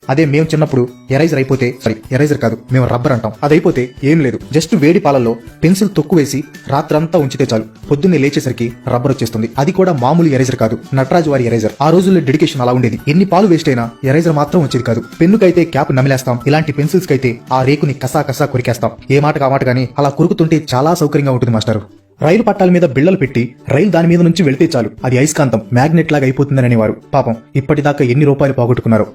అదే మేము చిన్నప్పుడు ఎరైజర్ అయిపోతే ఎరైజర్ కాదు మేము రబ్బర్ అంటాం. అదైపోతే ఏం లేదు, జస్ట్ వేడి పాలల్లో పెన్సిల్ తొక్కు వేసి రాత్రంతా ఉంచితే చాలు, పొద్దున్నే లేచేసరికి రబ్బర్ వచ్చేస్తుంది. అది కూడా మామూలు ఎరైజర్ కాదు, నటరాజు వారి ఎరైజర్. ఆ రోజుల్లో డెడికేషన్ అలా ఉండేది. ఎన్ని పాలు వేస్ట్ అయినా ఎరైజర్ మాత్రం వచ్చేది కాదు. పెన్నుకైతే క్యాప్ నమిలేస్తాం, ఇలాంటి పెన్సిల్స్ కైతే ఆ రేకుని కసా కొరికేస్తాం. ఏ మాట కా మాట గానీ అలా కొరుకుతుంటే చాలా సౌకర్యంగా ఉంటుంది మాస్టారు. రైలు పట్టాల మీద బిళ్లలు పెట్టి రైలు దాని మీద నుంచి వెళితే చాలు, అది అయస్కాంతం మ్యాగ్నెట్ లాగా అయిపోతుందని అనేవారు. పాపం ఇప్పటిదాకా ఎన్ని రూపాయలు పోగొట్టుకున్నారో.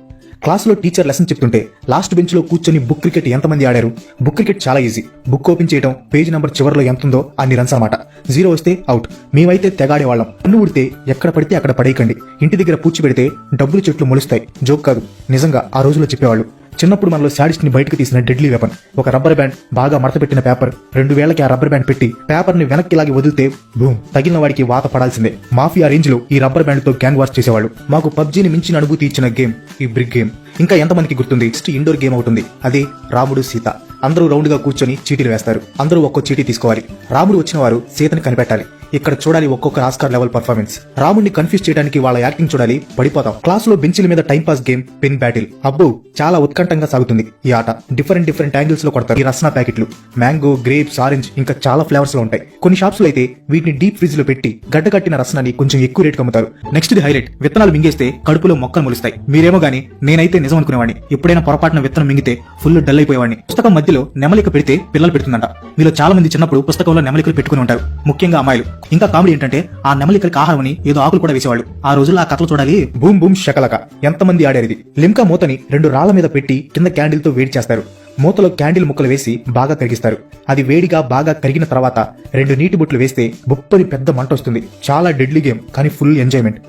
క్లాసులో టీచర్ లెసన్ చెప్తుంటే లాస్ట్ బెంచ్ లో కూర్చొని బుక్ క్రికెట్ ఎంతమంది ఆడారు? బుక్ క్రికెట్ చాలా ఈజీ. బుక్ ఓపెన్ చేయడం, పేజ్ నంబర్ చివరిలో ఎంత ఉందో అన్ని రన్స్ అనమాట. 0 వస్తే అవుట్. మేమైతే తెగాడేవాళ్ళం. పన్ను ఉడితే ఎక్కడ పడితే అక్కడ పడేయకండి, ఇంటి దగ్గర పూడ్చి పెడితే డబ్బులు చెట్లు మొలుస్తాయి. జోక్ కాదు, నిజంగా ఆ రోజుల్లో చెప్పేవాళ్ళు. చిన్నప్పుడు మనలో శాడిస్ట్ ని బయటకు తీసిన డెడ్లీ వెపన్ ఒక రబ్బర్ బ్యాండ్, బాగా మడత పెట్టిన పేపర్. 2 వేలకి ఆ రబ్బర్ బ్యాండ్ పెట్టి పేపర్ ని వెనక్కి లాగి వదిలితే బూమ్, తగిలిన వాడికి వాత పడాల్సిందే. మాఫియా రేంజ్ లో ఈ రబ్బర్ బ్యాండ్ తో గ్యాంగ్ వార్స్ చేసేవాళ్ళు. మాకు పబ్జీని మించిన అనుభూతి ఇచ్చిన గేమ్ ఈ బ్రిక్ గేమ్. ఇంకా ఎంతమందికి గుర్తుంది? ఇండోర్ గేమ్ అవుతుంది, అదే రాముడు సీత. అందరూ రౌండ్ గా కూర్చొని చీటీలు వేస్తారు. అందరూ ఒక్కో చీటీ తీసుకోవాలి. రాముడు వచ్చిన వారు సీతని కనిపెట్టాలి. ఇక్కడ చూడాలి ఒక్కొక్క ఆస్కార్ లెవెల్ పర్ఫార్మెన్స్. రాముడిని కన్ఫ్యూజ్ చేయడానికి వాళ్ళ యాక్టింగ్ చూడాలి, పడిపోతాం. క్లాస్ లో బెంచ్ల మీద time pass game pen battle. అబ్బో చాలా ఉత్కంఠంగా సాగుతుంది ఈ ఆట. డిఫరెంట్ యాంగిల్స్ లో కొడతారు. ఈ రస్నా ప్యాకెట్లు మ్యాంగో, గ్రేప్స్, ఆరెంజ్ ఇంకా చాలా ఫ్లేవర్స్ లో ఉంటాయి. కొన్ని షాప్స్ లో అయితే వీటిని డీప్ ఫ్రిడ్జ్ లో పెట్టి గడ్డకట్టిన రస్నాని కొంచెం ఎక్కువ రేట్ అమ్ముతారు. నెక్స్ట్ ది హైలైట్, విత్తనాలు మింగేస్తే కడుపులో మొక్కలు మొలుస్తాయి. మీరేమో గానీ నేనైతే నిజం అనుకునేవాడిని. ఎప్పుడైనా పొరపాటున విత్తనం మింగితే ఫుల్ డల్ అయిపోయేవాడిని. పుస్తకం మధ్యలో నెమలిక పెడితే పిల్లలు పెడుతుందంట. మీలో చాలా మంది చిన్నప్పుడు పుస్తకంలో నెమలికలు పెట్టుకుని ఉంటారు, ముఖ్యంగా అమ్మాయిలు. ఇంకా కామెడీ ఏంటంటే ఆ నెమలికలకి ఆహారం అని ఏదో ఆకులు కూడా వేసేవాళ్ళు. ఆ రోజుల్లో ఆ కథలు చూడాలి. బూమ్ బూమ్ షకలక ఎంతమంది ఆడారు ఇది. లిమ్కా మూతని 2 రాళ్ల మీద పెట్టి కింద క్యాండిల్ తో వేడి చేస్తారు. మూతలో క్యాండిల్ ముక్కలు వేసి బాగా కరిగిస్తారు. అది వేడిగా బాగా కరిగిన తర్వాత 2 నీటి బొట్లు వేస్తే బొప్పని పెద్ద మంట వస్తుంది. చాలా డెడ్లీ గేమ్, కానీ ఫుల్ ఎంజాయ్మెంట్.